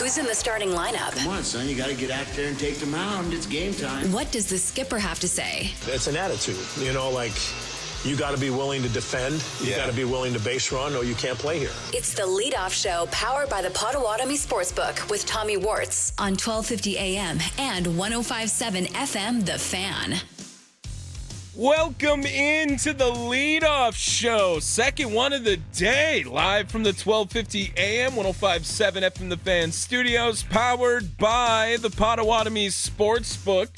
Who's in the starting lineup? Come on, son, you got to get out there and take the mound. It's game time. What does the skipper have to say? It's an attitude, you got to be willing to defend. You got to be willing to base run, or you can't play here. It's the Leadoff Show, powered by the Potawatomi Sportsbook with Tommy Wortz on 1250 AM and 105.7 FM, The Fan. Welcome into the Leadoff Show, second one of the day, live from the 1250 AM, 105.7 FM The Fan studios, powered by the Potawatomi Sportsbook.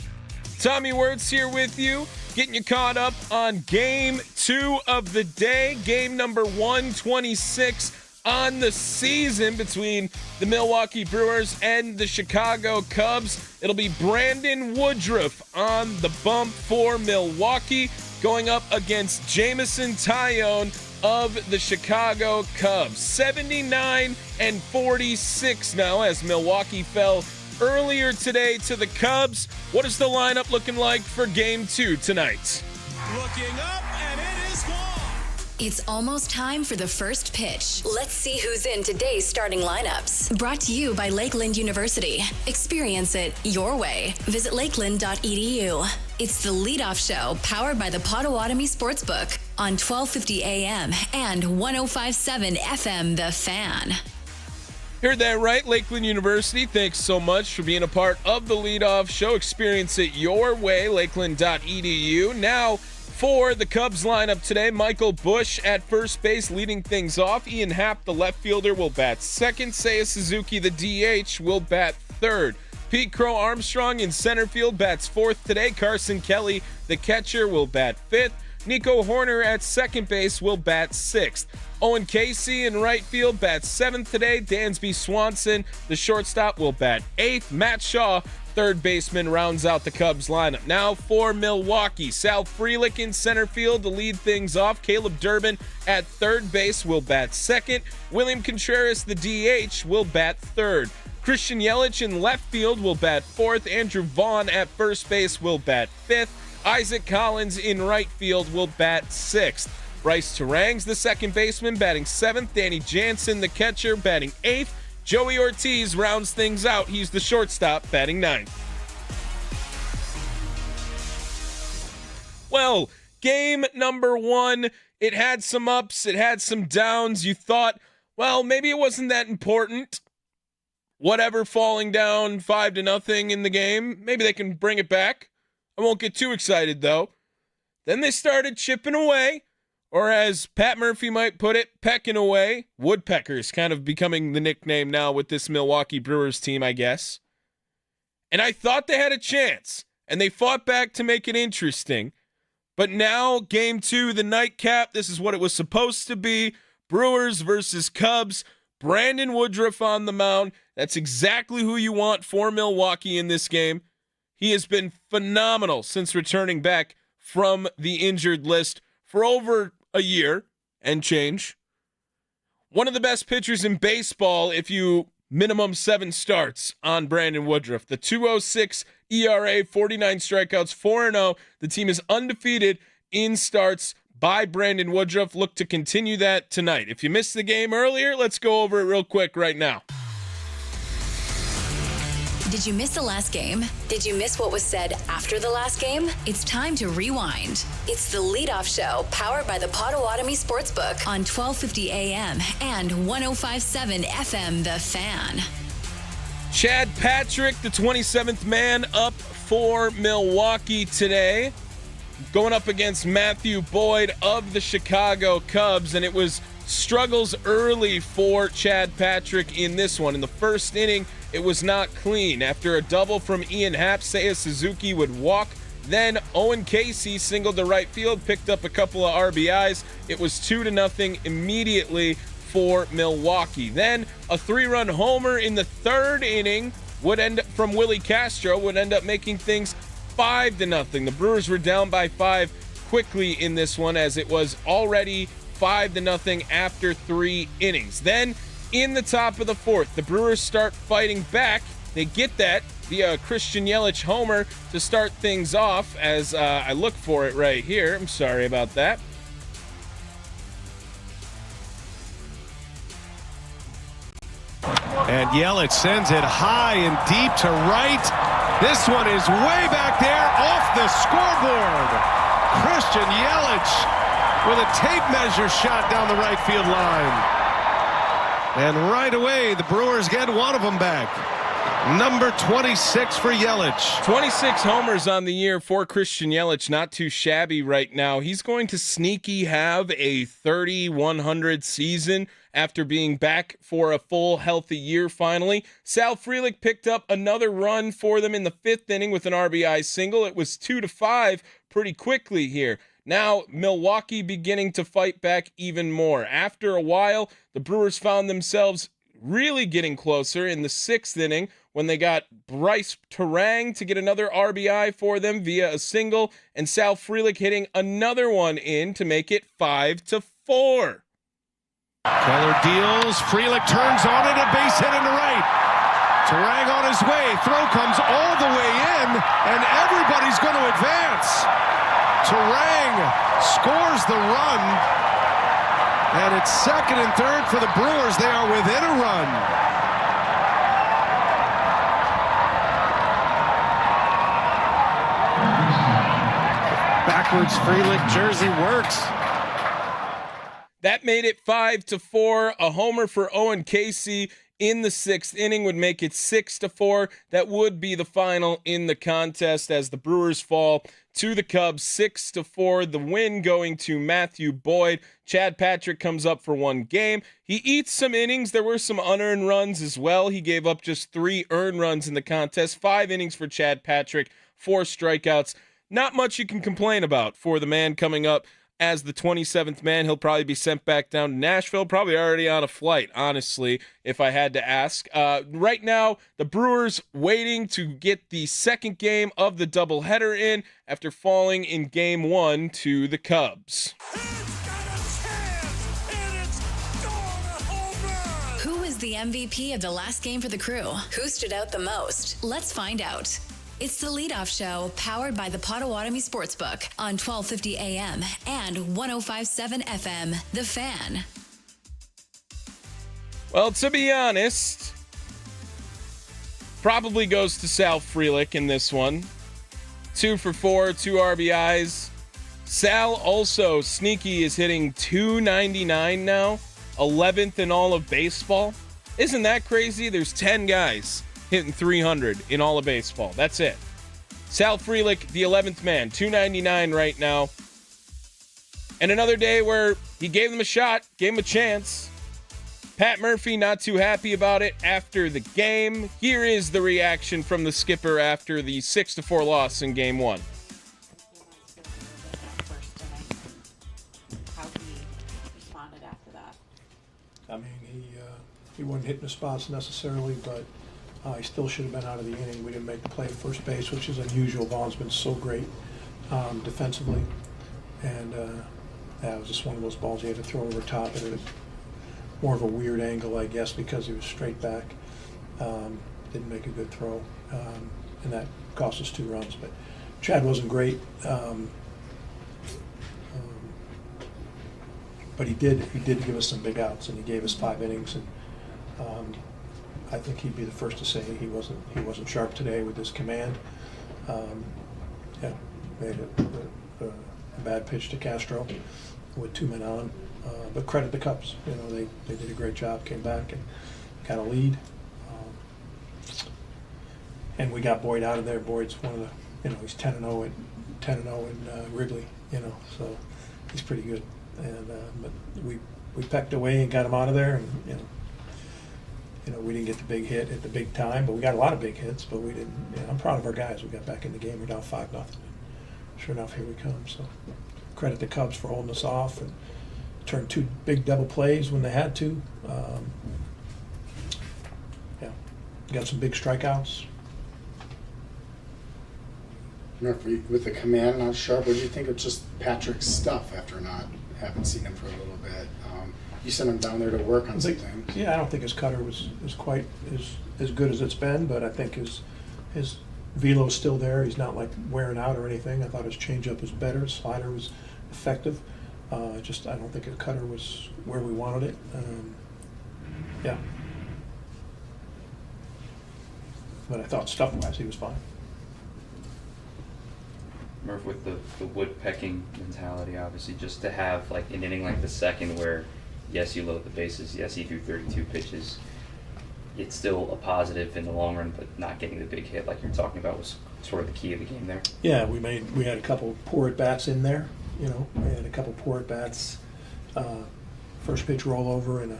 Tommy Wortz here with you, getting you caught up on game 2 of the day, game number 126 on the season between the Milwaukee Brewers and the Chicago Cubs. It'll be Brandon Woodruff on the bump for Milwaukee, going up against Jameson Taillon of the Chicago Cubs. 79-46 now as Milwaukee fell earlier today to the Cubs. What is the lineup looking like for game 2 tonight? Looking up, and it is gone. It's almost time for the first pitch. Let's see who's in today's starting lineups. Brought to you by Lakeland University. Experience it your way. Visit lakeland.edu. It's the Leadoff Show, powered by the Potawatomi Sportsbook on 1250 AM and 105.7 FM, The Fan. Heard that right, Lakeland University. Thanks so much for being a part of the Leadoff Show. Experience it your way, lakeland.edu. Now, for the Cubs lineup today, Michael Busch at first base leading things off. Ian Happ, the left fielder, will bat second. Seiya Suzuki, the DH, will bat third. Pete Crow Armstrong in center field bats fourth today. Carson Kelly, the catcher, will bat fifth. Nico Horner at second base will bat sixth. Owen Casey in right field bats seventh today. Dansby Swanson, the shortstop, will bat eighth. Matt Shaw, third baseman, rounds out the Cubs lineup. Now for Milwaukee, Sal Frelick in center field to lead things off. Caleb Durbin at third base will bat second. William Contreras, the DH, will bat third. Christian Yelich in left field will bat fourth. Andrew Vaughn at first base will bat fifth. Isaac Collins in right field will bat sixth. Bryce Terang's the second baseman, batting seventh. Danny Jansen, the catcher, batting eighth. Joey Ortiz rounds things out. He's the shortstop, batting ninth. Well, game number 1, it had some ups, it had some downs. You thought, well, maybe it wasn't that important. Whatever, falling down 5-0 in the game, maybe they can bring it back. I won't get too excited, though. Then they started chipping away, or as Pat Murphy might put it, pecking away. Woodpeckers kind of becoming the nickname now with this Milwaukee Brewers team, I guess. And I thought they had a chance, and they fought back to make it interesting. But now, game 2, the nightcap, this is what it was supposed to be. Brewers versus Cubs. Brandon Woodruff on the mound. That's exactly who you want for Milwaukee in this game. He has been phenomenal since returning back from the injured list for over a year and change. One of the best pitchers in baseball if you minimum 7 starts on Brandon Woodruff. The 2.06 ERA, 49 strikeouts, 4-0. The team is undefeated in starts by Brandon Woodruff. Look to continue that tonight. If you missed the game earlier, let's go over it real quick right now. Did you miss the last game? Did you miss what was said after the last game? It's time to rewind. It's the Leadoff Show, powered by the Potawatomi Sportsbook on 1250 AM and 105.7 FM, The Fan. Chad Patrick, the 27th man up for Milwaukee today, going up against Matthew Boyd of the Chicago Cubs, and it was struggles early for Chad Patrick in this one. In the first inning, it was not clean. After a double from Ian Happ, Seiya Suzuki would walk. Then Owen Casey singled to right field, picked up a couple of RBIs. It was 2-0 immediately for Milwaukee. Then a 3-run homer in the third inning from Willie Castro would end up making things 5-0. The Brewers were down by 5 quickly in this one, as it was already 5-0 after 3 innings. Then in the top of the fourth, the Brewers start fighting back. They get that via Christian Yelich homer to start things off, as I look for it right here. I'm sorry about that. And And Yelich sends it high and deep to right. This one is way back there off the scoreboard. Christian Yelich with a tape measure shot down the right field line. And right away, the Brewers get one of them back. Number 26 for Yelich. 26 homers on the year for Christian Yelich. Not too shabby right now. He's going to sneaky have a 3,100 season after being back for a full healthy year finally. Sal Frelick picked up another run for them in the 5th inning with an RBI single. It was 2-5 pretty quickly here. Now, Milwaukee beginning to fight back even more. After a while, the Brewers found themselves really getting closer in the 6th inning when they got Bryce Terang to get another RBI for them via a single, and Sal Frelick hitting another one in to make it 5-4. Keller deals. Frelick turns on it. A base hit into right. Terang on his way. Throw comes all the way in, and everybody's going to advance. Terang scores the run, and it's 2nd and 3rd for the Brewers. They are within a run. Backwards Frelick jersey works. That made it 5-4. A homer for Owen Casey in the 6th inning would make it 6-4. That would be the final in the contest as the Brewers fall to the Cubs 6-4. The win going to Matthew Boyd. Chad Patrick comes up for one game. He eats some innings. There were some unearned runs as well. He gave up just 3 earned runs in the contest. 5 innings for Chad Patrick, 4 strikeouts. Not much you can complain about for the man coming up as the 27th man. He'll probably be sent back down to Nashville, probably already on a flight, honestly, if I had to ask. Right now, the Brewers waiting to get the 2nd game of the doubleheader in after falling in Game 1 to the Cubs. Who was the MVP of the last game for the Crew? Who stood out the most? Let's find out. It's the Leadoff Show, powered by the Potawatomi Sportsbook on 1250 AM and 105.7 FM, The Fan. Well, to be honest, probably goes to Sal Frelick in this one. 2 for 4, 2 RBIs. Sal also, sneaky, is hitting .299 now, 11th in all of baseball. Isn't that crazy? There's 10 guys hitting .300 in all of baseball. That's it. Sal Frelick, the 11th man, .299 right now. And another day where he gave them a shot, gave them a chance. Pat Murphy not too happy about it after the game. Here is the reaction from the skipper after the 6-4 loss in Game 1. How he responded after that. I mean, he wasn't hitting the spots necessarily, but he still should have been out of the inning. We didn't make the play at first base, which is unusual. Vaughn's been so great defensively. And it was just one of those balls he had to throw over top. It was more of a weird angle, I guess, because he was straight back. Didn't make a good throw. And that cost us 2 runs. But Chad wasn't great. But he did give us some big outs, and he gave us 5 innings. And I think he'd be the first to say he wasn't sharp today with his command. Made a bad pitch to Castro with 2 men on. But credit the Cubs. You know, they did a great job. Came back and got a lead. And we got Boyd out of there. Boyd's one of the, he's 10-0 in Wrigley. So he's pretty good. And but we pecked away and got him out of there, and we didn't get the big hit at the big time, but we got a lot of big hits, but we didn't. I'm proud of our guys. We got back in the game. We're down 5-0. Sure enough, here we come. So credit the Cubs for holding us off and turned 2 big double plays when they had to. Got some big strikeouts. With the command not sharp, what do you think of just Patrick's stuff after haven't seen him for a little bit? You sent him down there to work on some things. Yeah, I don't think his cutter was quite as good as it's been, but I think his velo's still there. He's not like wearing out or anything. I thought his changeup was better. His slider was effective. I don't think his cutter was where we wanted it. But I thought stuff-wise, he was fine. Murph, with the woodpecking mentality, obviously, just to have like an inning like the second where, yes, you load the bases, yes, he threw 32 pitches, it's still a positive in the long run, but not getting the big hit like you're talking about was sort of the key of the game there. Yeah, we had a couple poor at-bats in there, we had a couple poor at-bats, first pitch rollover and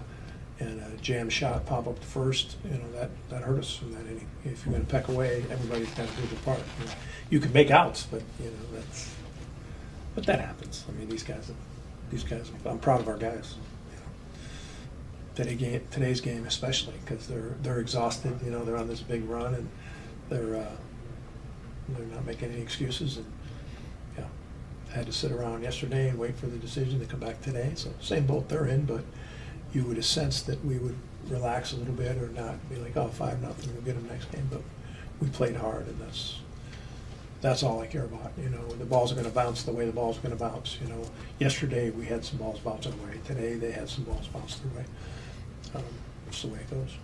a jam shot pop up to first, that hurt us in that inning. If you're going to peck away, everybody's got to do their part. You can make outs, but that happens. I mean, these guys. I'm proud of our guys. Today's game especially, because they're exhausted. They're on this big run and they're not making any excuses. And had to sit around yesterday and wait for the decision to come back today. So same boat they're in, but you would have sensed that we would relax a little bit or not be like, 5-0, we'll get them next game. But we played hard, and that's all I care about. The balls are going to bounce the way the balls are going to bounce. Yesterday we had some balls bouncing away. Today they had some balls bouncing away. That's the way it goes.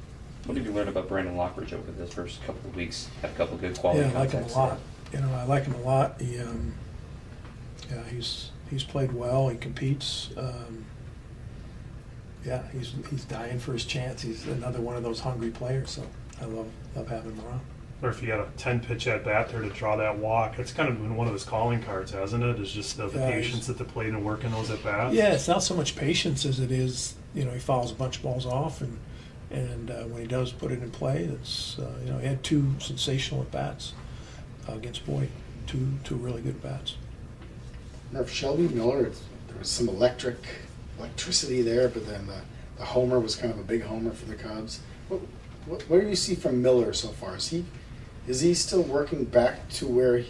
What did you learn about Brandon Lockridge over this first couple of weeks? Had a couple of good quality. Yeah, I like him a lot. I like him a lot. He's played well. He competes. He's dying for his chance. He's another one of those hungry players. So I love having him around. Or if you had a 10-pitch at bat there to draw that walk, it's kind of been one of his calling cards, hasn't it? Is just the patience at the plate and working those at bats. Yeah, it's not so much patience as it is. He fouls a bunch of balls off, and when he does put it in play, it's he had two sensational at bats against Boyd, two really good bats. Murph, Shelby Miller, there was some electricity there, but then the homer was kind of a big homer for the Cubs. What do you see from Miller so far? Is he still working back to where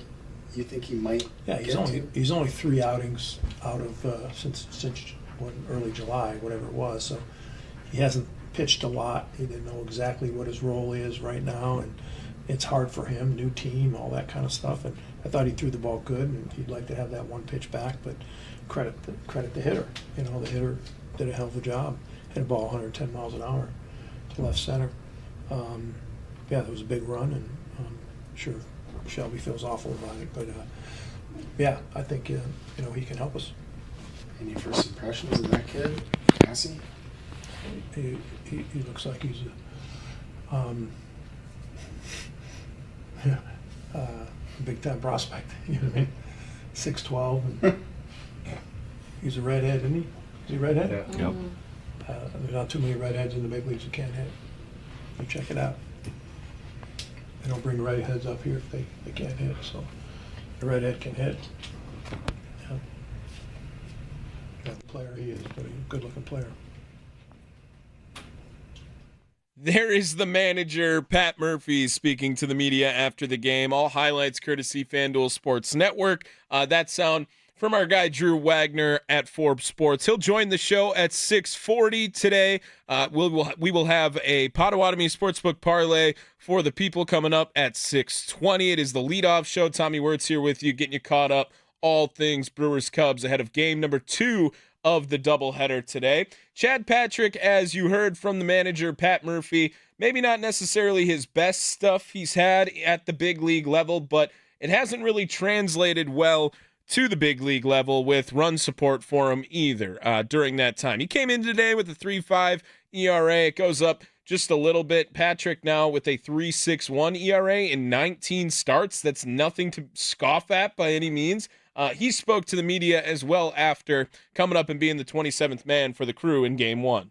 you think he might? Yeah, he's only 3 outings out of since early July, whatever it was. So he hasn't pitched a lot. He didn't know exactly what his role is right now, and it's hard for him, new team, all that kind of stuff. And I thought he threw the ball good, and he'd like to have that one pitch back. But credit the hitter. The hitter did a hell of a job. Hit a ball 110 miles an hour to left center. There was a big run, and I'm sure Shelby feels awful about it. But I think he can help us. Any first impressions of that kid, Cassie? He looks like he's a big time prospect. You know what I mean? 6'12", and he's a redhead, isn't he? Is he a redhead? Yeah. Yep. There's not too many redheads in the big leagues that can't hit. You check it out. They don't bring redheads up here if they can't hit. So a redhead can hit. Yeah. The player he is, but he's a good-looking player. There is the manager, Pat Murphy, speaking to the media after the game. All highlights courtesy FanDuel Sports Network. That sound from our guy Drew Wagner at Forbes Sports. He'll join the show at 6:40 today. We will have a Potawatomi Sportsbook parlay for the people coming up at 6:20. It is the leadoff show. Tommy Wortz here with you, getting you caught up all things Brewers Cubs ahead of game number 2 of the doubleheader today. Chad Patrick, as you heard from the manager, Pat Murphy, maybe not necessarily his best stuff he's had at the big league level, but it hasn't really translated well to the big league level with run support for him either during that time. He came in today with a 3.5 ERA. It goes up just a little bit. Patrick now with a 3.61 ERA in 19 starts. That's nothing to scoff at by any means. He spoke to the media as well after coming up and being the 27th man for the Crew in Game 1.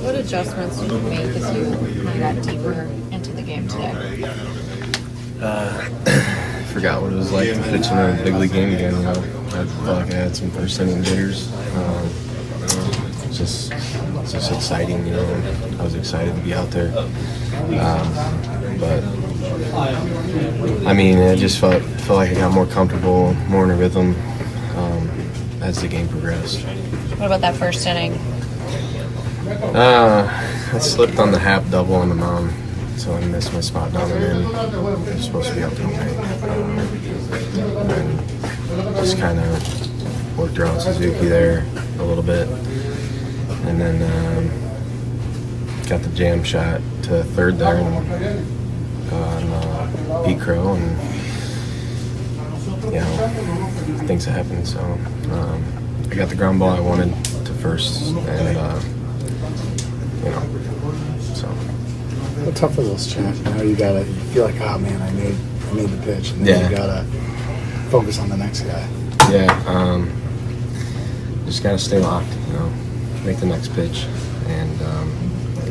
What adjustments did you make as you got deeper into the game today? Forgot what it was like to pitch in a big league game again. I felt like I had some first inning jitters. It's just exciting, I was excited to be out there. But I mean, it just felt like I got more comfortable, more in a rhythm as the game progressed. What about that first inning? I slipped on the half double on the mound, so I missed my spot down and in. I was supposed to be out tonight. And just kind of worked around Suzuki there a little bit. And then got the jam shot to third there and on Pete Crow, and things happened. So I got the ground ball I wanted to first, and so. How tough are those, Chad? You feel like, oh man, I made the pitch, and then you gotta focus on the next guy. Yeah, just gotta stay locked, make the next pitch, and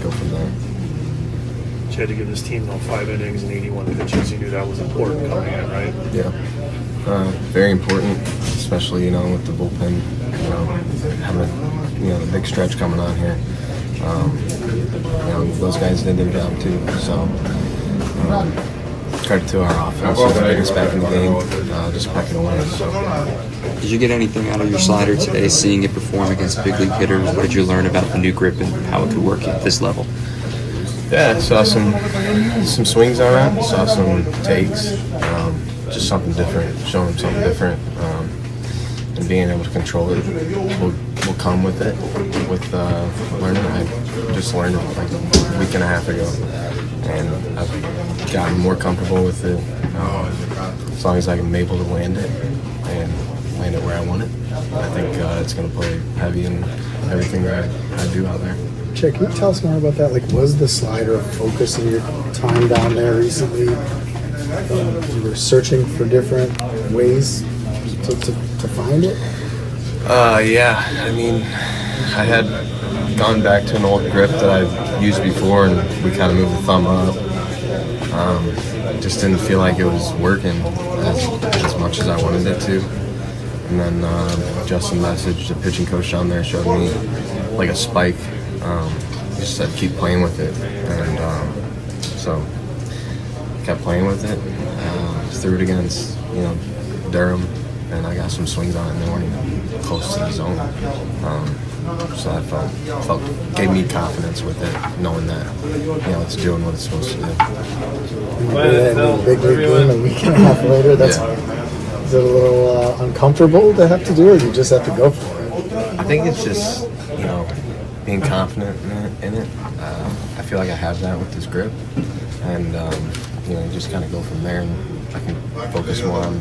go from there. You had to give this team 5 innings and 81 pitches. You knew that was important coming in, right? Yeah, very important, especially with the bullpen, having the big stretch coming on here. Those guys did their job too. So credit to our offense, getting us back in the game, just pecking away. Did you get anything out of your slider today, seeing it perform against big league hitters? What did you learn about the new grip and how it could work at this level? Yeah, I saw some swings on it, saw some takes, just something different, showing them something different, and being able to control it will come with it, with learning. I just learned it like a week and a half ago, and I've gotten more comfortable with it as long as I'm able to land it and land it where I want it. I think it's going to play heavy in everything that I do out there. Chad, can you tell us more about that? Was the slider a focus in your time down there recently? You were searching for different ways to find it? Yeah. I mean, I had gone back to an old grip that I've used before, and we kind of moved the thumb up. Just didn't feel like it was working as much as I wanted it to. And then Justin messaged the pitching coach down there, showed me like a spike. Just said keep playing with it, and so kept playing with it. Threw it against Durham, and I got some swings on it in the morning, close to the zone. So I felt gave me confidence with it, knowing that it's doing what it's supposed to do. Big league game a week and a half later. Is it a little uncomfortable to have to do, or you just have to go for it? I think it's just being confident in it. I feel like I have that with this grip, and just kind of go from there, and I can focus more on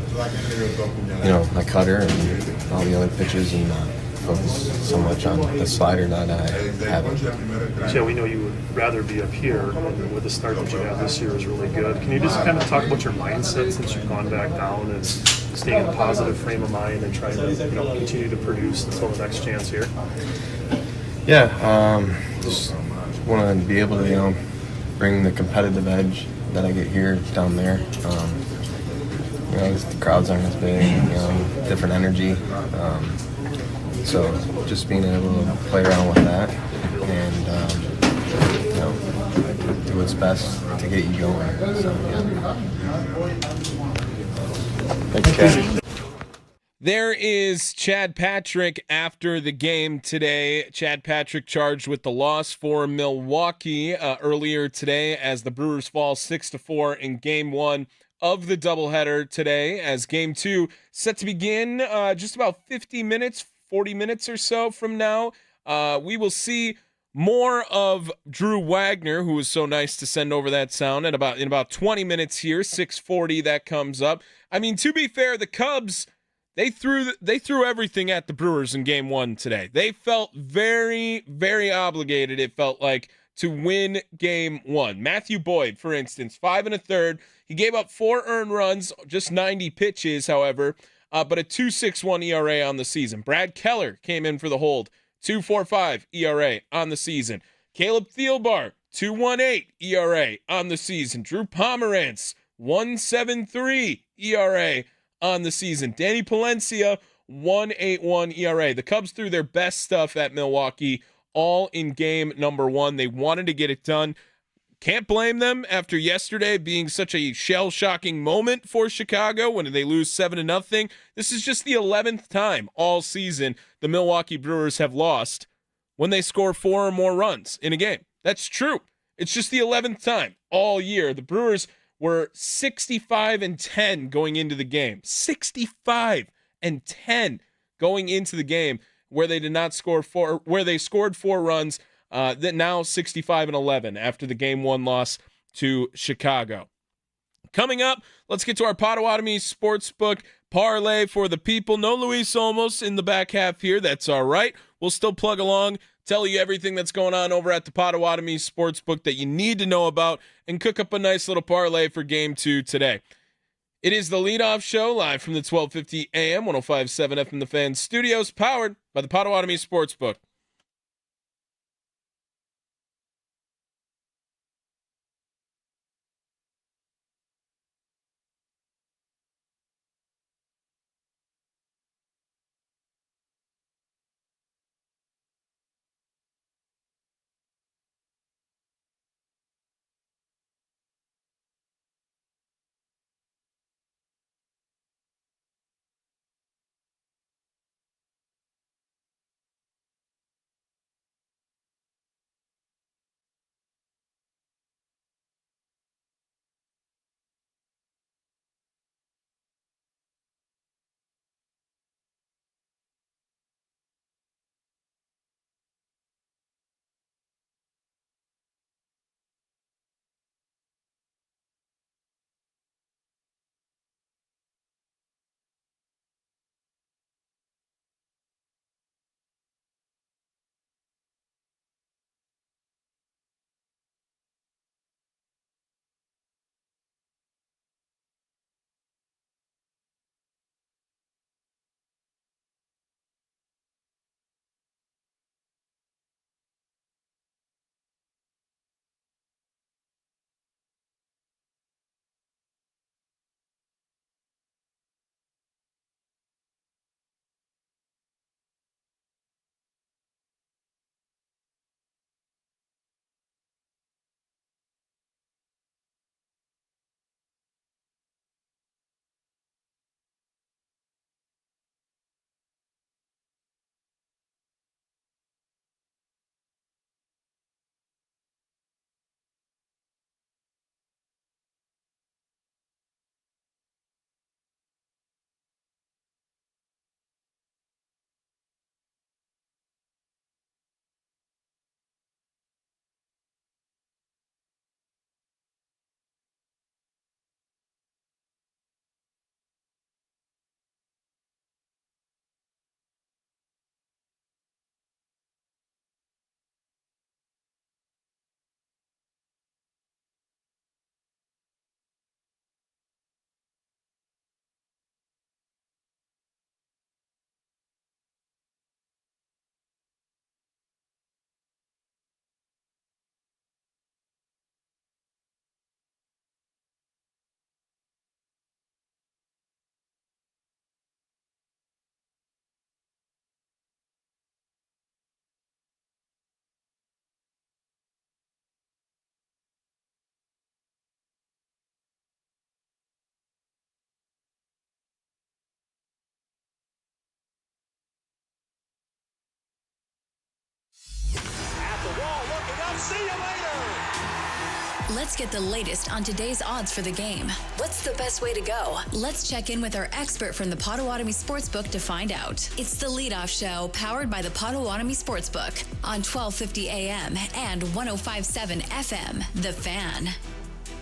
my cutter and all the other pitches, and not focus so much on the slider that I haven't. Yeah, we know you would rather be up here, and with the start that you had this year is really good. Can you just kind of talk about your mindset since you've gone back down and staying in a positive frame of mind and trying to continue to produce until the next chance here? Yeah, just want to be able to bring the competitive edge that I get here down there. The crowds aren't as big, different energy. So just being able to play around with that and do what's best to get you going. So yeah. Thanks, Chad. There is Chad Patrick after the game today. Chad Patrick charged with the loss for Milwaukee earlier today as the Brewers fall 6-4 in Game 1 of the doubleheader today, as Game 2 set to begin just about 40 minutes or so from now. We will see more of Drew Wagner, who was so nice to send over that sound in about 20 minutes here. 6:40 that comes up. I mean, to be fair, the Cubs, they threw everything at the Brewers in Game 1 today. They felt very, very obligated, it felt like, to win Game 1. Matthew Boyd, for instance, 5 1/3. He gave up 4 earned runs, just 90 pitches, however, but a 2.61 ERA on the season. Brad Keller came in for the hold, 2.45 ERA on the season. Caleb Thielbar, 2.18 ERA on the season. Drew Pomerantz, 1.73 ERA on the season. Danny Palencia, 1.81 ERA. The Cubs threw their best stuff at Milwaukee all in game number 1. They wanted to get it done. Can't blame them after yesterday being such a shell-shocking moment for Chicago when they lose 7-0. This is just the 11th time all season the Milwaukee Brewers have lost when they score 4 or more runs in a game. That's true. It's just the 11th time all year. The Brewers were 65-10 going into the game. 65-10 going into the game where they did not score 4, where they scored 4 runs That now 65-11 after the game 1 loss to Chicago. Coming up, let's get to our Potawatomi Sportsbook parlay for the people. No Luis Olmos in the back half here. That's all right. We'll still plug along, tell you everything that's going on over at the Potawatomi Sportsbook that you need to know about, and cook up a nice little parlay for Game 2 today. It is the leadoff show live from the 1250 AM, 105.7 FM The Fan studios, powered by the Potawatomi Sportsbook. See you later. Let's get the latest on today's odds for the game. What's the best way to go? Let's check in with our expert from the Potawatomi Sportsbook to find out. It's the leadoff show powered by the Potawatomi Sportsbook on 1250 AM and 105.7 FM, The Fan.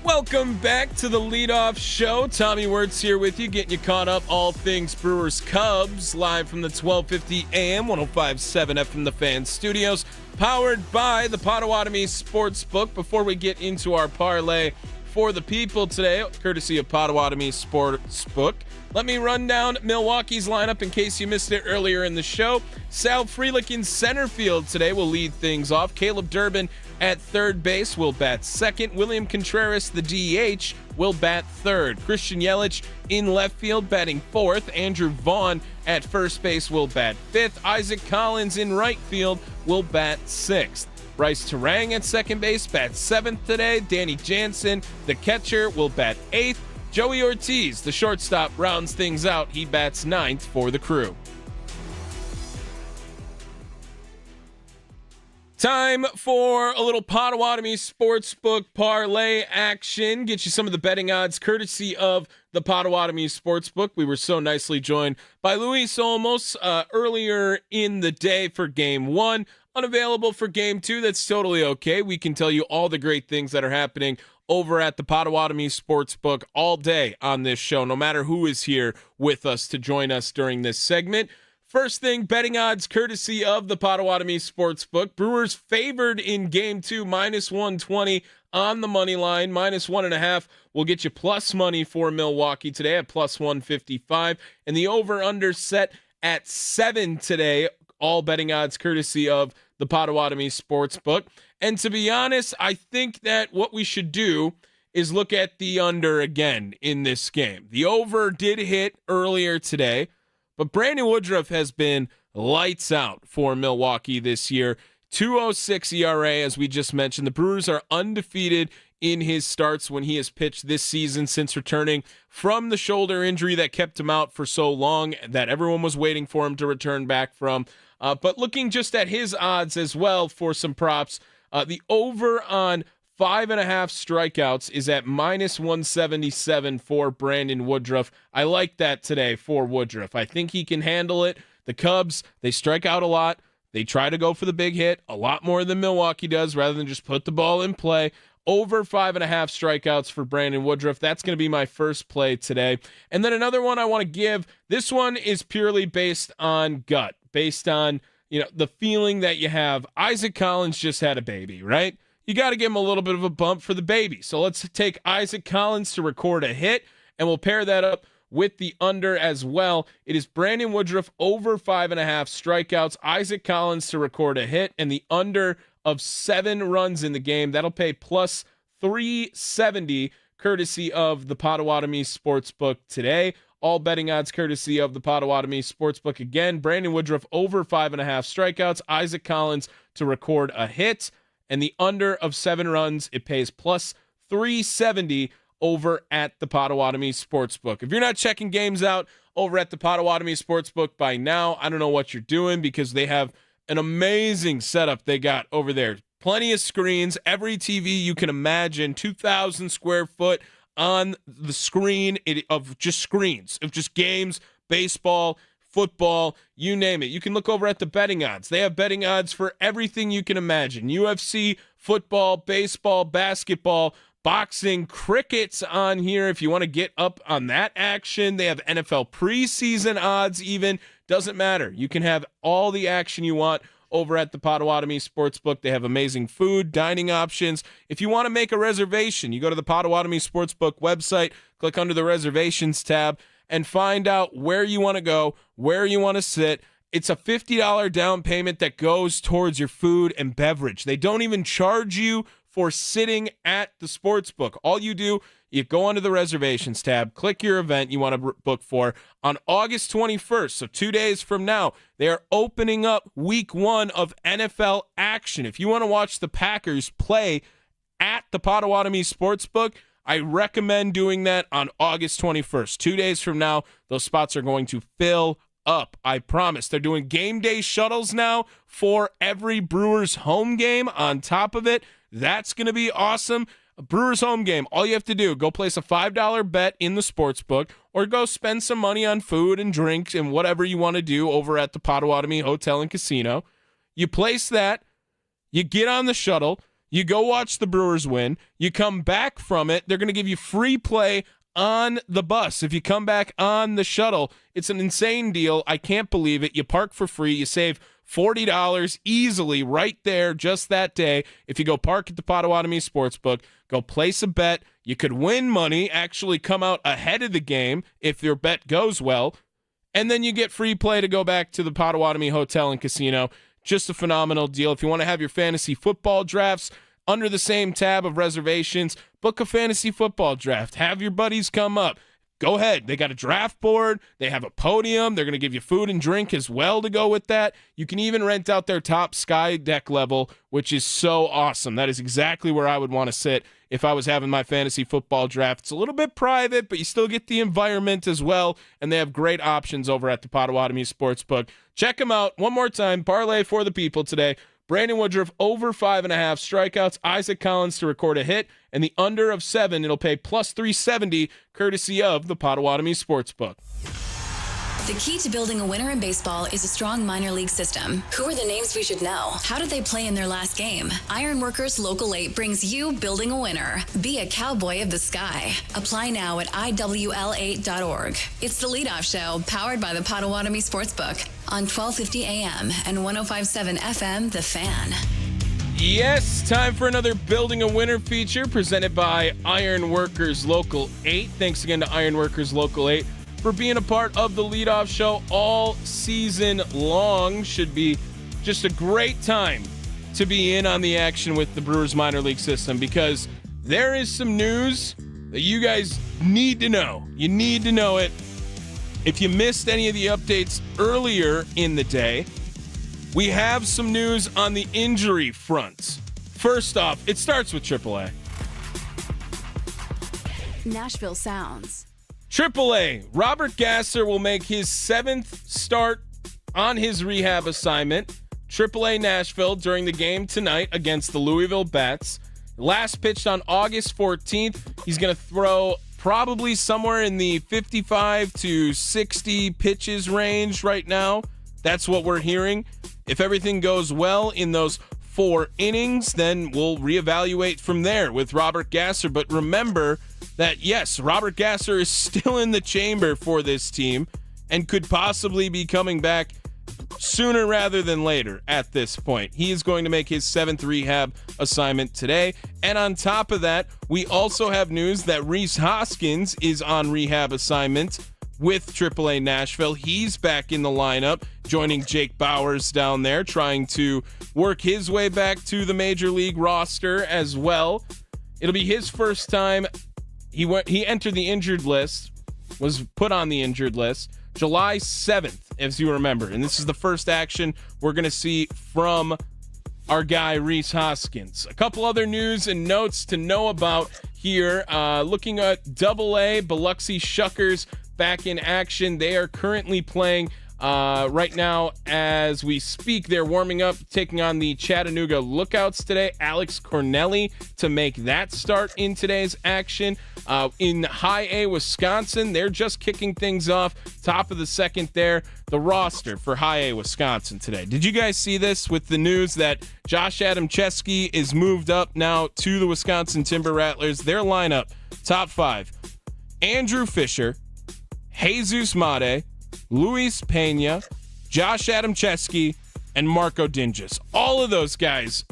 Welcome back to the leadoff show. Tommy Wortz here with you, getting you caught up all things Brewers Cubs, live from the 1250 AM, 105.7 FM The Fan studios, powered by the Potawatomi Sportsbook. Before we get into our parlay for the people today, courtesy of Potawatomi Sportsbook, let me run down Milwaukee's lineup in case you missed it earlier in the show. Sal Frelick in center field today will lead things off. Caleb Durbin at third base will bat second. William Contreras, the DH, will bat third. Christian Yelich in left field batting fourth. Andrew Vaughn at first base will bat fifth. Isaac Collins in right field will bat sixth. Bryce Terang at second base bats seventh today. Danny Jansen, the catcher, will bat eighth. Joey Ortiz, the shortstop, rounds things out. He bats ninth for the Crew. Time for a little Potawatomi Sportsbook parlay action. Get you some of the betting odds courtesy of the Potawatomi Sportsbook. We were so nicely joined by Luis Olmos earlier in the day for Game 1 unavailable for game 2. That's totally okay. We can tell you all the great things that are happening over at the Potawatomi Sportsbook all day on this show, no matter who is here with us to join us during this segment. First thing, betting odds courtesy of the Potawatomi Sportsbook. Brewers favored in game 2, minus 120 on the money line. Minus 1.5 will get you plus money for Milwaukee today at plus 155. And the over-under set at 7 today. All betting odds courtesy of the Potawatomi Sportsbook. And to be honest, I think that what we should do is look at the under again in this game. The over did hit earlier today, but Brandon Woodruff has been lights out for Milwaukee this year. 2.06 ERA, as we just mentioned. The Brewers are undefeated in his starts when he has pitched this season since returning from the shoulder injury that kept him out for so long that everyone was waiting for him to return back from. But looking just at his odds as well for some props, the over on 5.5 strikeouts is at minus 177 for Brandon Woodruff. I like that today for Woodruff. I think he can handle it. The Cubs, they strike out a lot. They try to go for the big hit a lot more than Milwaukee does rather than just put the ball in play. Over 5.5 strikeouts for Brandon Woodruff. That's going to be my first play today. And then another one I want to give. This one is purely based on gut, based on, the feeling that you have. Isaac Collins just had a baby, right? You got to give him a little bit of a bump for the baby. So let's take Isaac Collins to record a hit, and we'll pair that up with the under as well. It is Brandon Woodruff over 5.5 strikeouts, Isaac Collins to record a hit, and the under of 7 runs in the game. That'll pay plus 370 courtesy of the Potawatomi Sportsbook today. All betting odds courtesy of the Potawatomi Sportsbook. Again, Brandon Woodruff over 5.5 strikeouts, Isaac Collins to record a hit, and the under of 7 runs, it pays plus 370 over at the Potawatomi Sportsbook. If you're not checking games out over at the Potawatomi Sportsbook by now, I don't know what you're doing, because they have an amazing setup they got over there. Plenty of screens, every TV you can imagine, 2,000 square foot on the screen of just screens, of just games, baseball, football, you name it. You can look over at the betting odds. They have betting odds for everything you can imagine. UFC, football, baseball, basketball, boxing, cricket's on here if you want to get up on that action. They have NFL preseason odds even. Doesn't matter. You can have all the action you want over at the Potawatomi Sportsbook. They have amazing food, dining options. If you want to make a reservation, you go to the Potawatomi Sportsbook website, click under the reservations tab, and find out where you want to go, where you want to sit. It's a $50 down payment that goes towards your food and beverage. They don't even charge you for sitting at the sportsbook. All you do, you go onto the reservations tab, click your event you want to book for. On August 21st, so 2 days from now, they are opening up week 1 of NFL action. If you want to watch the Packers play at the Potawatomi Sportsbook, I recommend doing that on August 21st. 2 days from now, those spots are going to fill up. I promise. They're doing game day shuttles now for every Brewers home game on top of it. That's going to be awesome. A Brewers home game, all you have to do, go place a $5 bet in the sports book, or go spend some money on food and drinks and whatever you want to do over at the Potawatomi Hotel and Casino. You place that, you get on the shuttle, you go watch the Brewers win, you come back from it, they're going to give you free play on the bus. If you come back on the shuttle, it's an insane deal. I can't believe it. You park for free, you save $40 easily right there just that day. If you go park at the Potawatomi Sportsbook, go place a bet. You could win money, actually come out ahead of the game if your bet goes well, and then you get free play to go back to the Potawatomi Hotel and Casino. Just a phenomenal deal. If you want to have your fantasy football drafts under the same tab of reservations, book a fantasy football draft. Have your buddies come up. Go ahead. They got a draft board. They have a podium. They're going to give you food and drink as well to go with that. You can even rent out their top sky deck level, which is so awesome. That is exactly where I would want to sit if I was having my fantasy football draft. It's a little bit private, but you still get the environment as well, and they have great options over at the Potawatomi Sportsbook. Check them out. One more time, parlay for the people today. Brandon Woodruff over 5.5 strikeouts, Isaac Collins to record a hit, and the under of 7, it'll pay plus 370, courtesy of the Potawatomi Sportsbook. The key to building a winner in baseball is a strong minor league system. Who are the names we should know? How did they play in their last game? Ironworkers Local 8 brings you Building a Winner. Be a cowboy of the sky. Apply now at IWL8.org. It's the leadoff show powered by the Potawatomi Sportsbook on 1250 AM and 1057 FM, The Fan. Yes, time for another Building a Winner feature presented by Ironworkers Local 8. Thanks again to Ironworkers Local 8 for being a part of the leadoff show all season long. Should be just a great time to be in on the action with the Brewers minor league system, because there is some news that you guys need to know. You need to know it. If you missed any of the updates earlier in the day, we have some news on the injury front. First off, it starts with AAA. Nashville Sounds. AAA, Robert Gasser will make his 7th start on his rehab assignment. AAA Nashville during the game tonight against the Louisville Bats. Last pitched on August 14th. He's going to throw probably somewhere in the 55 to 60 pitches range right now. That's what we're hearing. If everything goes well in those 4 innings, then we'll reevaluate from there with Robert Gasser. But remember that, yes, Robert Gasser is still in the chamber for this team and could possibly be coming back sooner rather than later at this point. He is going to make his 7th rehab assignment today. And on top of that, we also have news that Rhys Hoskins is on rehab assignment with AAA Nashville. He's back in the lineup, joining Jake Bowers down there, trying to work his way back to the major league roster as well. It'll be his first time. He entered the injured list, was put on the injured list July 7th, as you remember. And this is the first action we're going to see from our guy, Rhys Hoskins. A couple other news and notes to know about here. Looking at AA, Biloxi Shuckers back in action. They are currently playing right now as we speak. They're warming up, taking on the Chattanooga Lookouts today. Alex Cornelli to make that start in today's action. In High A, Wisconsin, they're just kicking things off. Top of the second there, the roster for High A, Wisconsin today. Did you guys see this with the news that Josh Adamczewski is moved up now to the Wisconsin Timber Rattlers? Their lineup, top 5, Andrew Fisher, Jesus Mate, Luis Pena, Josh Adamczewski, and Marco Dinges. All of those guys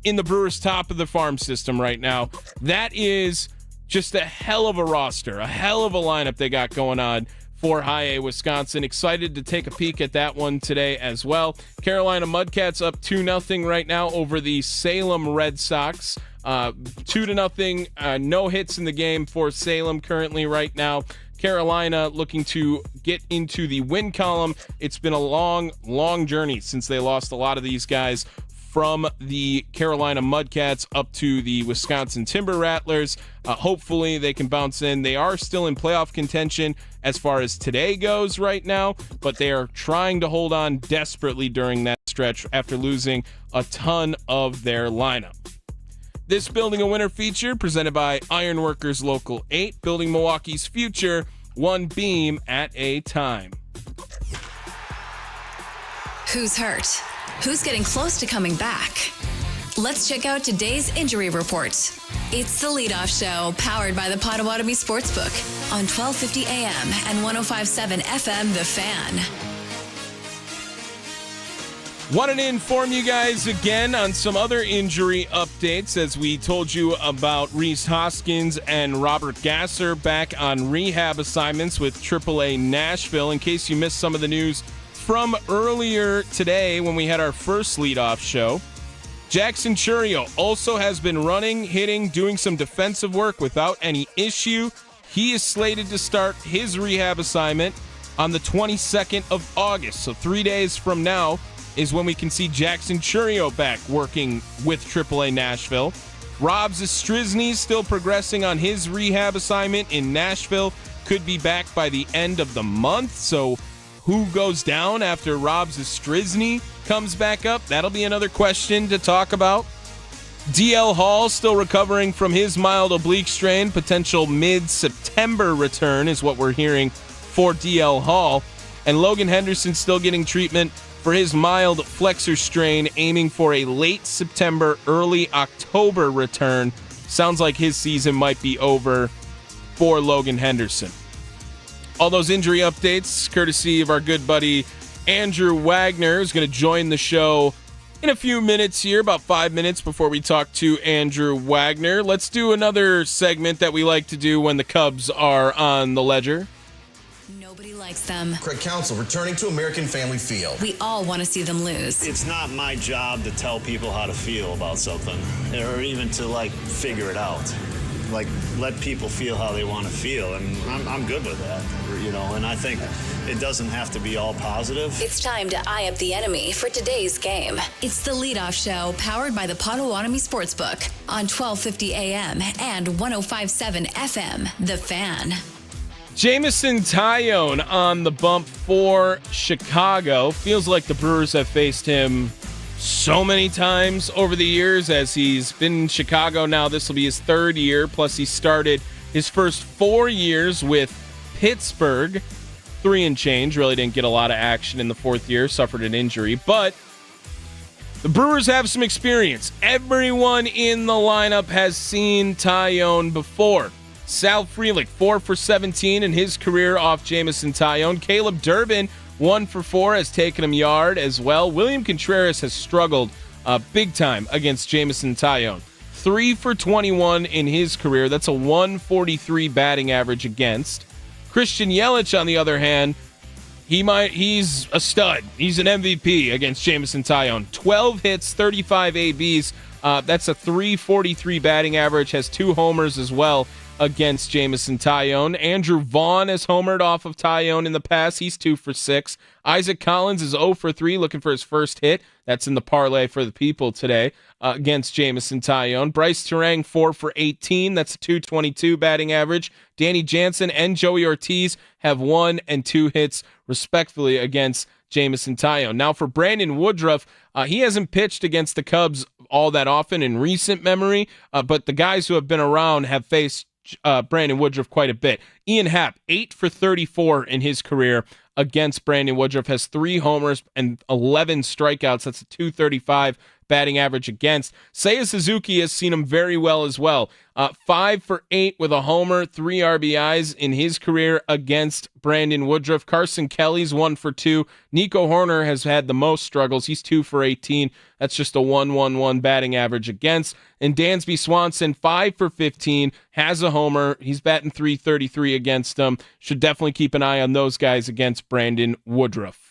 in the Brewers' top of the farm system right now. That is just a hell of a roster, a hell of a lineup they got going on for High A, Wisconsin. Excited to take a peek at that one today as well. Carolina Mudcats up 2-0 right now over the Salem Red Sox. 2-0, no hits in the game for Salem currently right now. Carolina looking to get into the win column. It's been a long, long journey since they lost a lot of these guys from the Carolina Mudcats up to the Wisconsin Timber Rattlers. Hopefully they can bounce in. They are still in playoff contention as far as today goes right now, but they are trying to hold on desperately during that stretch after losing a ton of their lineup. This Building a Winner feature presented by Ironworkers Local 8, building Milwaukee's future one beam at a time. Who's hurt? Who's getting close to coming back? Let's check out today's injury report. It's the leadoff show powered by the Potawatomi Sportsbook on 1250 AM and 1057 FM, The Fan. Wanted to inform you guys again on some other injury updates, as we told you about Rhys Hoskins and Robert Gasser back on rehab assignments with AAA Nashville. In case you missed some of the news from earlier today when we had our first leadoff show, Jackson Churio also has been running, hitting, doing some defensive work without any issue. He is slated to start his rehab assignment on the 22nd of August, so 3 days from now is when we can see Jackson Churio back working with AAA Nashville. Rob Zastryzny still progressing on his rehab assignment in Nashville. Could be back by the end of the month. So who goes down after Rob Zastryzny comes back up? That'll be another question to talk about. DL Hall still recovering from his mild oblique strain. Potential mid-September return is what we're hearing for DL Hall. And Logan Henderson still getting treatment for his mild flexor strain, aiming for a late September, early October return. Sounds like his season might be over for Logan Henderson. All those injury updates, courtesy of our good buddy Andrew Wagner, is going to join the show in a few minutes here, about 5 minutes before we talk to Andrew Wagner. Let's do another segment that we like to do when the Cubs are on the ledger. Nobody likes them. Craig Counsell returning to American Family Field. We all want to see them lose. It's not my job to tell people how to feel about something, or even to figure it out. Let people feel how they want to feel, and I'm good with that, and I think it doesn't have to be all positive. It's time to eye up the enemy for today's game. It's the Leadoff Show, powered by the Potawatomi Sportsbook on 1250 AM and 105.7 FM, The Fan. Jameson Taillon on the bump for Chicago. Feels like the Brewers have faced him so many times over the years as he's been in Chicago now. This will be his third year, plus he started his first 4 years with Pittsburgh. 3 and change, really didn't get a lot of action in the fourth year, suffered an injury, but the Brewers have some experience. Everyone in the lineup has seen Taillon before. Sal Frelick, 4 for 17 in his career off Jameson Taillon. Caleb Durbin, 1 for 4, has taken him yard as well. William Contreras has struggled big time against Jameson Taillon. 3 for 21 in his career. That's a 143 batting average against. Christian Yelich, on the other hand, he's a stud. He's an MVP against Jameson Taillon. 12 hits, 35 ABs. That's a 343 batting average, has 2 homers as well against Jameson Taillon. Andrew Vaughn has homered off of Taillon in the past. He's 2 for 6. Isaac Collins is 0 for 3, looking for his first hit. That's in the parlay for the people today against Jameson Taillon. Bryce Terang, 4 for 18. That's a 222 batting average. Danny Jansen and Joey Ortiz have 1 and 2 hits, respectively, against Jameson Taillon. Now, for Brandon Woodruff, he hasn't pitched against the Cubs all that often in recent memory, but the guys who have been around have faced Brandon Woodruff quite a bit. Ian Happ, 8 for 34 in his career against Brandon Woodruff, has 3 homers and 11 strikeouts. That's a 235 batting average against. Seiya Suzuki has seen him very well as well. 5 for 8 with a homer, 3 RBIs in his career against Brandon Woodruff. Carson Kelly's 1 for 2. Nico Horner has had the most struggles. He's 2 for 18. That's just a 111 batting average against. And Dansby Swanson, 5 for 15, has a homer. He's batting 333 against them. Should definitely keep an eye on those guys against Brandon Woodruff.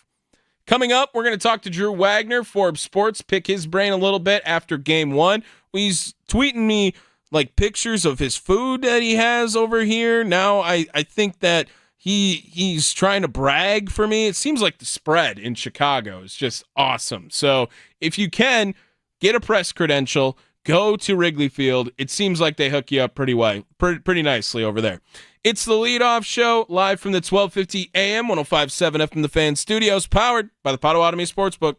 Coming up, we're going to talk to Drew Wagner, Forbes Sports, pick his brain a little bit after game 1. He's tweeting me pictures of his food that he has over here. Now I think that he's trying to brag for me. It seems like the spread in Chicago is just awesome. So if you can, get a press credential, go to Wrigley Field. It seems like they hook you up pretty nicely over there. It's the Leadoff Show, live from the 1250 AM, 105.7 FM The Fan Studios, powered by the Potawatomi Sportsbook.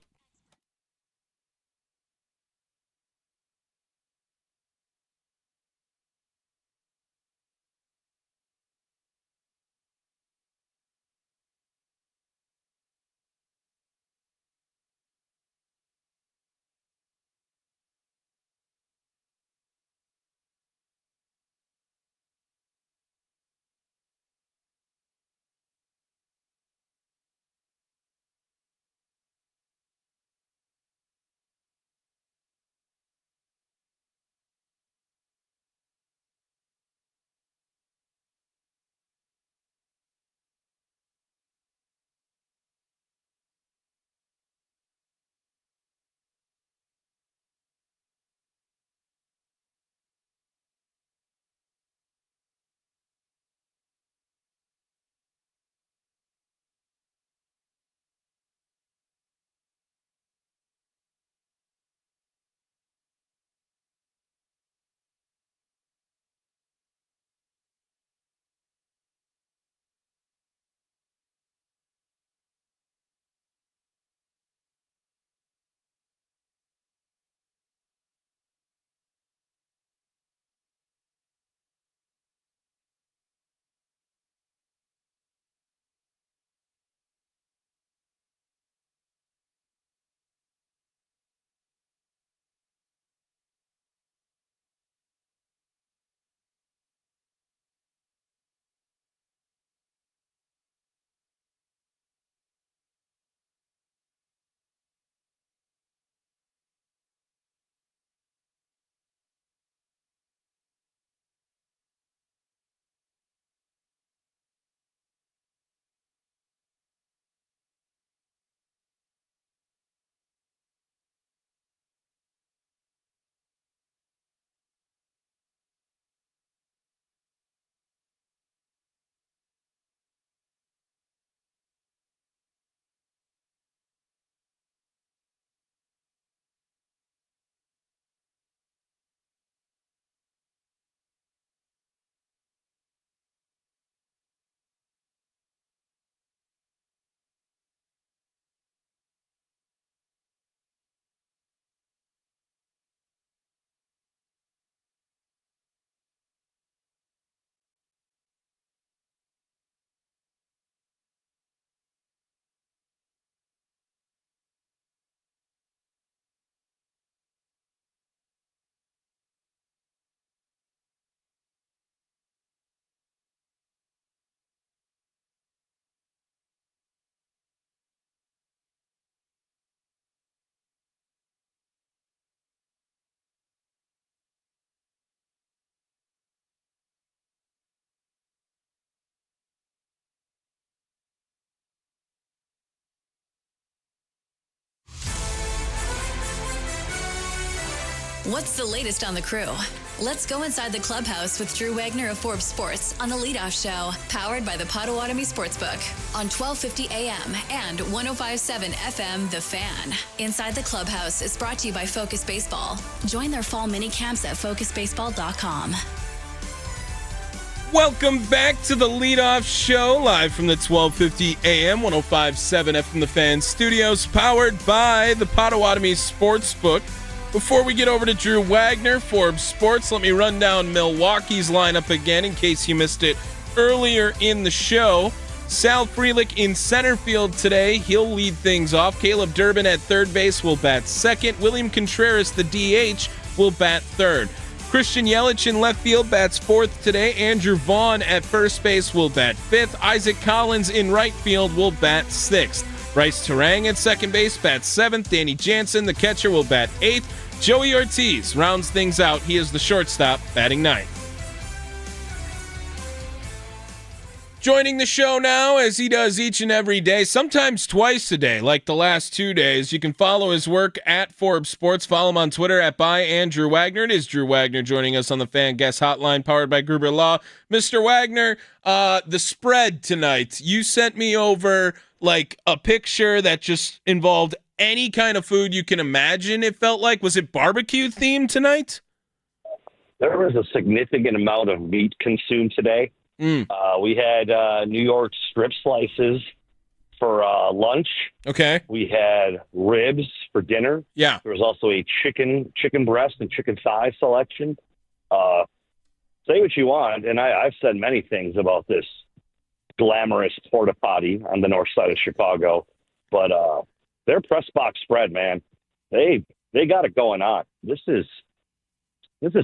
What's the latest on the crew? Let's go inside the clubhouse with Drew Wagner of Forbes Sports on the Leadoff Show, powered by the Potawatomi Sportsbook on 1250 AM and 105.7 FM The Fan. Inside the Clubhouse is brought to you by Focus Baseball. Join their fall mini camps at focusbaseball.com. Welcome back to the Leadoff Show, live from the 1250 AM, 105.7 FM The Fan studios, powered by the Potawatomi Sportsbook. Before we get over to Drew Wagner, Forbes Sports, let me run down Milwaukee's lineup again in case you missed it earlier in the show. Sal Frelick in center field today. He'll lead things off. Caleb Durbin at third base will bat second. William Contreras, the DH, will bat third. Christian Yelich in left field bats fourth today. Andrew Vaughn at first base will bat fifth. Isaac Collins in right field will bat sixth. Bryce Terang at second base bats seventh. Danny Jansen, the catcher, will bat eighth. Joey Ortiz rounds things out. He is the shortstop, batting ninth. Joining the show now, as he does each and every day, sometimes twice a day, like the last 2 days. You can follow his work at Forbes Sports. Follow him on Twitter at @AndrewWagner. It is Drew Wagner joining us on the Fan Guest Hotline, powered by Gruber Law. Mr. Wagner, the spread tonight. You sent me over like a picture that just involved any kind of food you can imagine. It felt like, was it barbecue themed tonight? There was a significant amount of meat consumed today. We had New York strip slices for lunch. Okay. We had ribs for dinner. Yeah. There was also a chicken breast and chicken thigh selection. Say what you want, and I've said many things about this glamorous porta potty on the north side of Chicago, but their press box spread, man, they got it going on. This is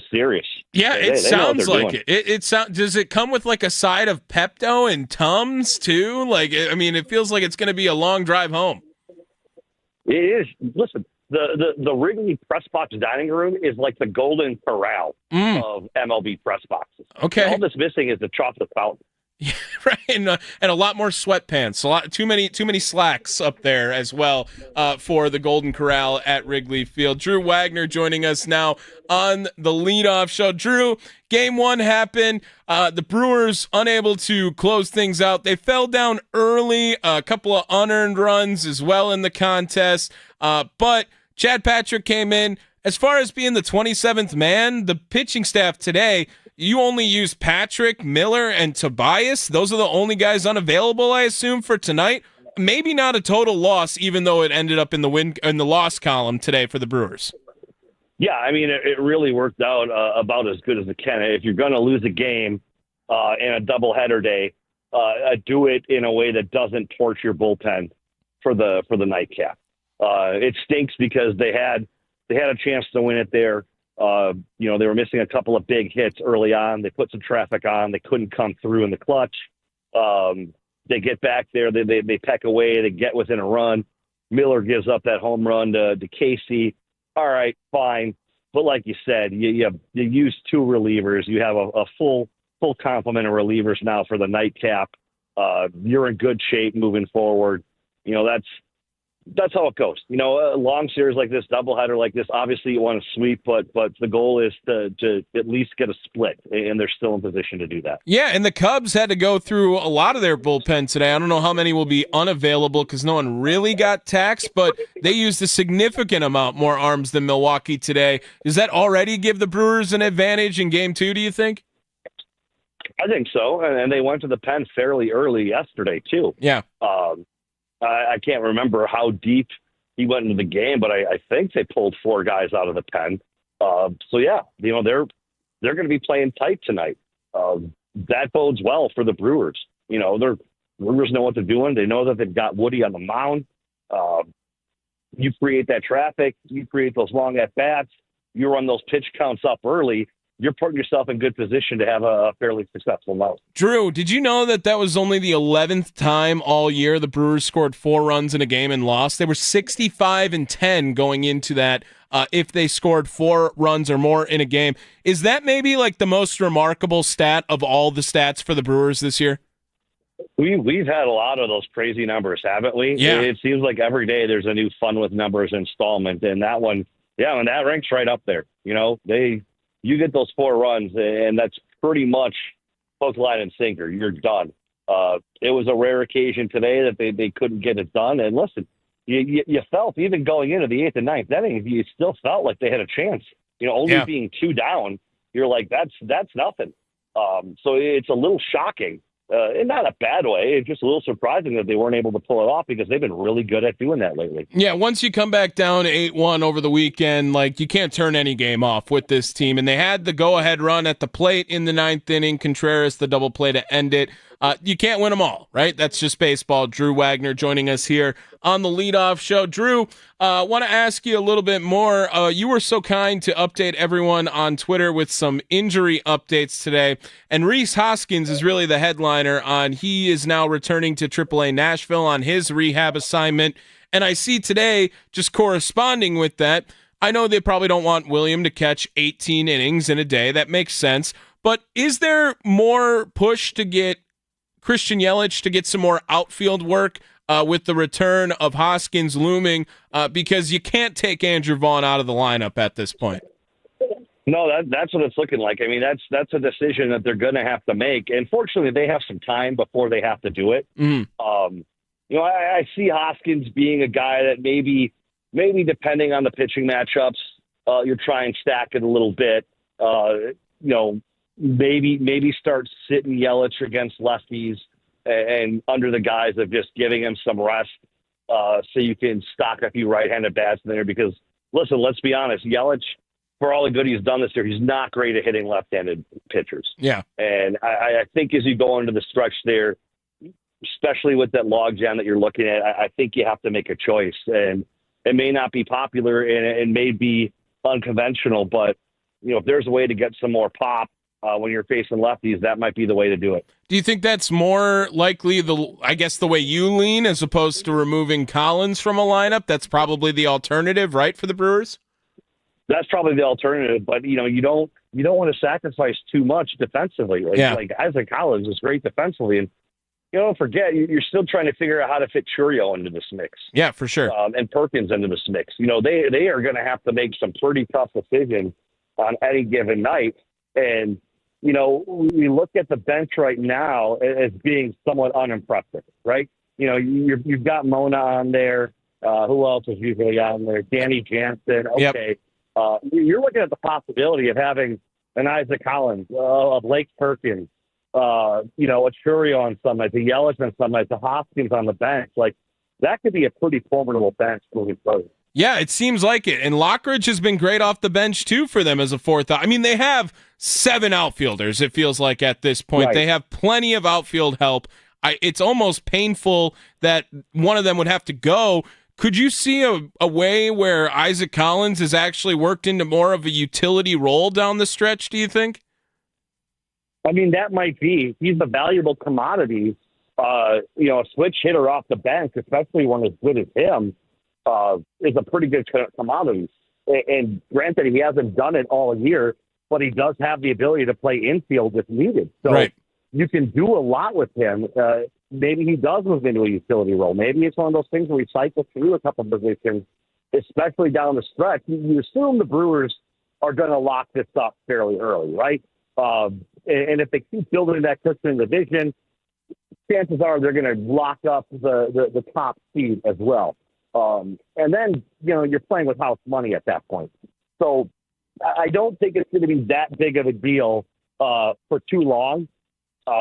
serious. Yeah, They sounds know what like they're it. Does it come with like a side of Pepto and Tums too? Like, I mean, it feels like it's going to be a long drive home. It is. Listen, the Wrigley press box dining room is like the Golden Corral of MLB press boxes. Okay. All that's missing is the chocolate fountain. Right, and a lot more sweatpants. Too many slacks up there as well for the Golden Corral at Wrigley Field. Drew Wagner joining us now on the leadoff show. Drew, game one happened. The Brewers unable to close things out. They fell down early. A couple of unearned runs as well in the contest. But Chad Patrick came in. As far as being the 27th man, the pitching staff today, you only use Patrick, Miller, and Tobias. Those are the only guys unavailable, I assume, for tonight. Maybe not a total loss, even though it ended up in the loss column today for the Brewers. Yeah, I mean, it really worked out about as good as it can. If you're going to lose a game in a doubleheader day, do it in a way that doesn't torch your bullpen for the nightcap. It stinks because they had a chance to win it there. They were missing a couple of big hits early on. They put some traffic on. They couldn't come through in the clutch. They get back there. They peck away. They get within a run. Miller gives up that home run to Casey. All right, fine. But like you said, you use two relievers. You have a full complement of relievers now for the nightcap. You're in good shape moving forward. That's how it goes. A long series like this, doubleheader like this, obviously you want to sweep, but the goal is to at least get a split, and they're still in position to do that. Yeah, and the Cubs had to go through a lot of their bullpen today. I don't know how many will be unavailable because no one really got taxed, but they used a significant amount more arms than Milwaukee today. Does that already give the Brewers an advantage in Game 2, do you think? I think so, and they went to the pen fairly early yesterday, too. Yeah. I can't remember how deep he went into the game, but I think they pulled four guys out of the pen. They're going to be playing tight tonight. That bodes well for the Brewers. The Brewers know what they're doing. They know that they've got Woody on the mound. You create that traffic. You create those long at-bats. You run those pitch counts up early. You're putting yourself in good position to have a fairly successful night. Drew, did you know that was only the 11th time all year the Brewers scored 4 runs in a game and lost? They were 65-10 going into that if they scored 4 runs or more in a game. Is that maybe like the most remarkable stat of all the stats for the Brewers this year? We've had a lot of those crazy numbers, haven't we? Yeah. It seems like every day there's a new fun with numbers installment, and that one Yeah, and that ranks right up there. You get those 4 runs, and that's pretty much hook, line, and sinker. You're done. It was a rare occasion today that they couldn't get it done. And listen, you felt even going into the 8th and 9th inning, you still felt like they had a chance. Only being 2 down, you're like, that's nothing. So it's a little shocking, and not a bad way. It's just a little surprising that they weren't able to pull it off because they've been really good at doing that lately. Yeah, once you come back down 8-1 over the weekend, you can't turn any game off with this team. And they had the go-ahead run at the plate in the 9th inning. Contreras, the double play to end it. You can't win them all, right? That's just baseball. Drew Wagner joining us here on the leadoff show. Drew, want to ask you a little bit more. You were so kind to update everyone on Twitter with some injury updates today. And Rhys Hoskins is really the headliner on he is now returning to AAA Nashville on his rehab assignment. And I see today, just corresponding with that, I know they probably don't want William to catch 18 innings in a day. That makes sense. But is there more push to get Christian Yelich to get some more outfield work with the return of Hoskins looming because you can't take Andrew Vaughn out of the lineup at this point? No, that's what it's looking like. I mean, that's a decision that they're going to have to make. And fortunately, they have some time before they have to do it. I see Hoskins being a guy that maybe depending on the pitching matchups, you try and stack it a little bit. Maybe start sitting Yelich against lefties and under the guise of just giving him some rest so you can stock a few right-handed bats in there. Because, listen, let's be honest, Yelich, for all the good he's done this year, he's not great at hitting left-handed pitchers. Yeah. And I think as you go into the stretch there, especially with that logjam that you're looking at, I think you have to make a choice. And it may not be popular and it may be unconventional, but, if there's a way to get some more pop, when you're facing lefties, that might be the way to do it. Do you think that's more likely the way you lean as opposed to removing Collins from a lineup? That's probably the alternative, right, for the Brewers? That's probably the alternative, but you don't want to sacrifice too much defensively. Like Isaac Collins is great defensively, and don't forget you're still trying to figure out how to fit Churio into this mix. Yeah, for sure. And Perkins into this mix. They are going to have to make some pretty tough decisions on any given night, and we look at the bench right now as being somewhat unimpressive, right? You've got Mona on there. Who else is usually on there? Danny Jansen. Okay. Yep. You're looking at the possibility of having an Isaac Collins, of Lake Perkins, a Churio on some nights, a Yelich on some nights, a Hoskins on the bench. That could be a pretty formidable bench moving forward. Yeah, it seems like it. And Lockridge has been great off the bench, too, for them as a fourth. I mean, they have 7 outfielders, it feels like, at this point. Right. They have plenty of outfield help. It's almost painful that one of them would have to go. Could you see a way where Isaac Collins has actually worked into more of a utility role down the stretch, do you think? I mean, that might be. He's a valuable commodity. A switch hitter off the bench, especially one as good as him, is a pretty good commodity. And granted, he hasn't done it all year, but he does have the ability to play infield if needed. So you can do a lot with him. Maybe he does move into a utility role. Maybe it's one of those things where we cycle through a couple of positions, especially down the stretch. You assume the Brewers are going to lock this up fairly early, right? And if they keep building that cushion in the division, chances are they're going to lock up the top seed as well. And then, you're playing with house money at that point. So I don't think it's going to be that big of a deal for too long,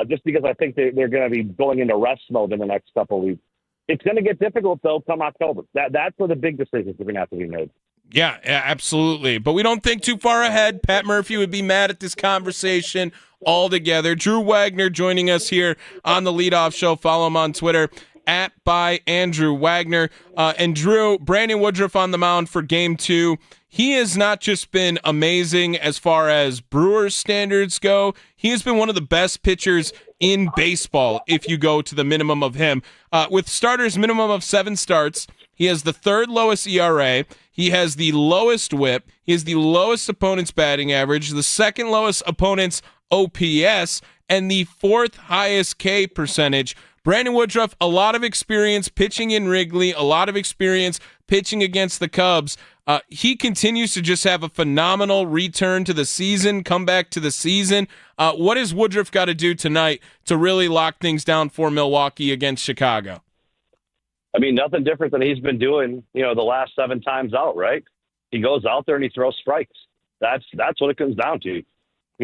just because I think they're going to be going into rest mode in the next couple of weeks. It's going to get difficult, though, come October. That's where the big decisions are going to have to be made. Yeah, absolutely. But we don't think too far ahead. Pat Murphy would be mad at this conversation altogether. Drew Wagner joining us here on the Leadoff Show. Follow him on Twitter @ByAndrewWagner. And Drew, Brandon Woodruff on the mound for Game 2. He has not just been amazing as far as Brewers standards go. He has been one of the best pitchers in baseball if you go to the minimum of him. With starters minimum of 7 starts, he has the 3rd lowest ERA. He has the lowest whip. He has the lowest opponent's batting average, the 2nd lowest opponent's OPS, and the 4th highest K percentage. Brandon Woodruff, a lot of experience pitching in Wrigley, a lot of experience pitching against the Cubs. He continues to just have a phenomenal return to the season, comeback to the season. What has Woodruff got to do tonight to really lock things down for Milwaukee against Chicago? I mean, nothing different than he's been doing, the last 7 times out, right? He goes out there and he throws strikes. That's what it comes down to.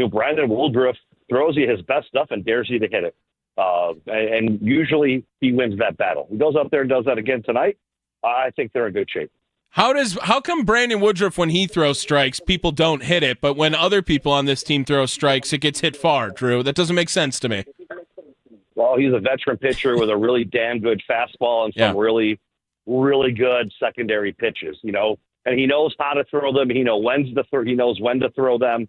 Brandon Woodruff throws you his best stuff and dares you to hit it. And usually he wins that battle. He goes out there and does that again tonight. I think they're in good shape. How come Brandon Woodruff, when he throws strikes, people don't hit it, but when other people on this team throw strikes, it gets hit far, Drew? That doesn't make sense to me. Well, he's a veteran pitcher with a really damn good fastball and some really, really good secondary pitches, and he knows how to throw them. He knows when to throw them.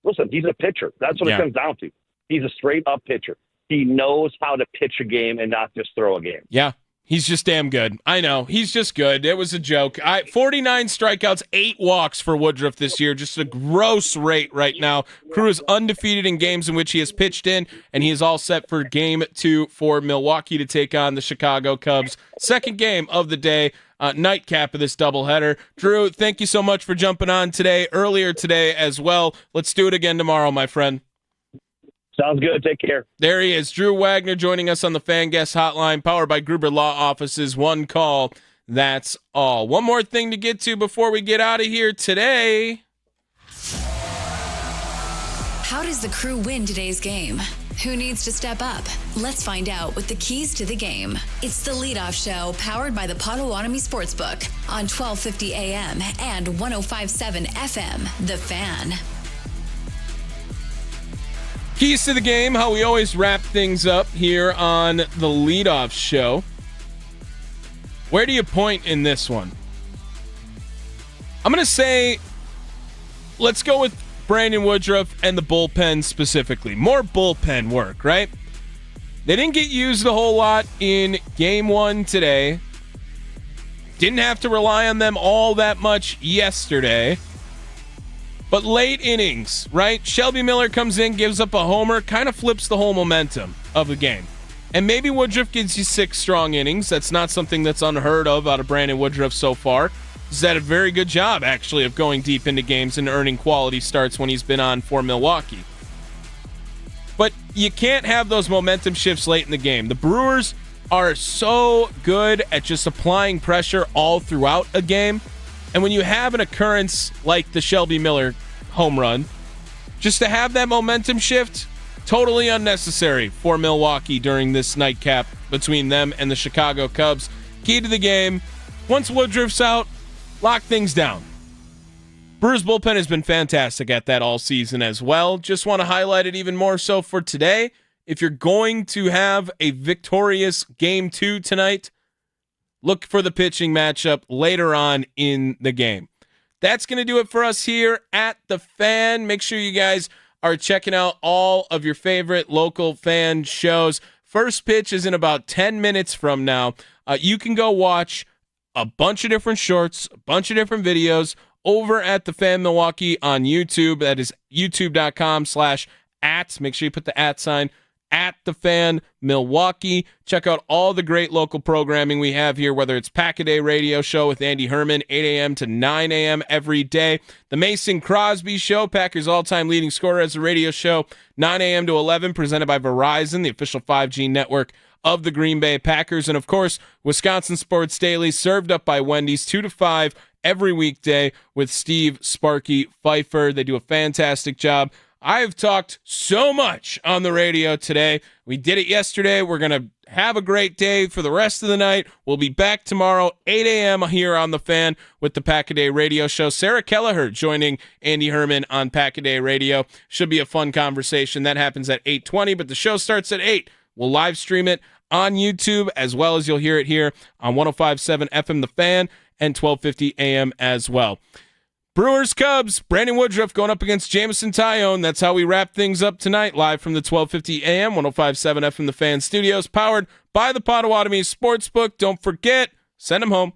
Listen, he's a pitcher. That's what it comes down to. He's a straight-up pitcher. He knows how to pitch a game and not just throw a game. Yeah. He's just damn good. I know. He's just good. It was a joke. 49 strikeouts, 8 walks for Woodruff this year. Just a gross rate right now. Crew is undefeated in games in which he has pitched in, and he is all set for Game 2 for Milwaukee to take on the Chicago Cubs. Second game of the day, nightcap of this doubleheader. Drew, thank you so much for jumping on earlier today as well. Let's do it again tomorrow, my friend. Sounds good. Take care. There he is, Drew Wagner, joining us on the Fan Guest Hotline, powered by Gruber Law Offices. One call, that's all. One more thing to get to before we get out of here today. How does the Crew win today's game? Who needs to step up? Let's find out with the keys to the game. It's the Leadoff Show, powered by the Potawatomi Sportsbook on 1250 AM and 105.7 FM, The Fan. Keys to the game, how we always wrap things up here on the Leadoff Show. Where do you point in this one? I'm going to say, let's go with Brandon Woodruff and the bullpen specifically. More bullpen work, right? They didn't get used a whole lot in Game 1 today. Didn't have to rely on them all that much yesterday. But late innings, right? Shelby Miller comes in, gives up a homer, kind of flips the whole momentum of the game. And maybe Woodruff gives you 6 strong innings. That's not something that's unheard of out of Brandon Woodruff so far. He's done a very good job, actually, of going deep into games and earning quality starts when he's been on for Milwaukee. But you can't have those momentum shifts late in the game. The Brewers are so good at just applying pressure all throughout a game. And when you have an occurrence like the Shelby Miller home run, just to have that momentum shift, totally unnecessary for Milwaukee during this nightcap between them and the Chicago Cubs. Key to the game, once Woodruff's out, lock things down. Brewers bullpen has been fantastic at that all season as well. Just want to highlight it even more so for today. If you're going to have a victorious Game 2 tonight, look for the pitching matchup later on in the game. That's going to do it for us here at The Fan. Make sure you guys are checking out all of your favorite local fan shows. First pitch is in about 10 minutes from now. You can go watch a bunch of different shorts, a bunch of different videos over at The Fan Milwaukee on YouTube. That is youtube.com/@. Make sure you put the @ sign at The Fan Milwaukee. Check out all the great local programming we have here, whether it's Pack-A-Day Radio Show with Andy Herman, 8 a.m. to 9 a.m. every day. The Mason Crosby Show, Packers' all-time leading scorer as a radio show, 9 a.m. to 11, presented by Verizon, the official 5G network of the Green Bay Packers. And, of course, Wisconsin Sports Daily, served up by Wendy's, 2 to 5 every weekday with Steve Sparky Pfeiffer. They do a fantastic job. I've talked so much on the radio today. We did it yesterday. We're going to have a great day for the rest of the night. We'll be back tomorrow, 8 a.m. here on The Fan with the Pack-A-Day Radio Show. Sarah Kelleher joining Andy Herman on Pack-A-Day Radio. Should be a fun conversation. That happens at 8:20, but the show starts at 8. We'll live stream it on YouTube, as well as you'll hear it here on 105.7 FM The Fan and 1250 AM as well. Brewers, Cubs, Brandon Woodruff going up against Jameson Taillon. That's how we wrap things up tonight, live from the 1250 AM, 105.7 FM The Fan studios, powered by the Potawatomi Sportsbook. Don't forget, send them home.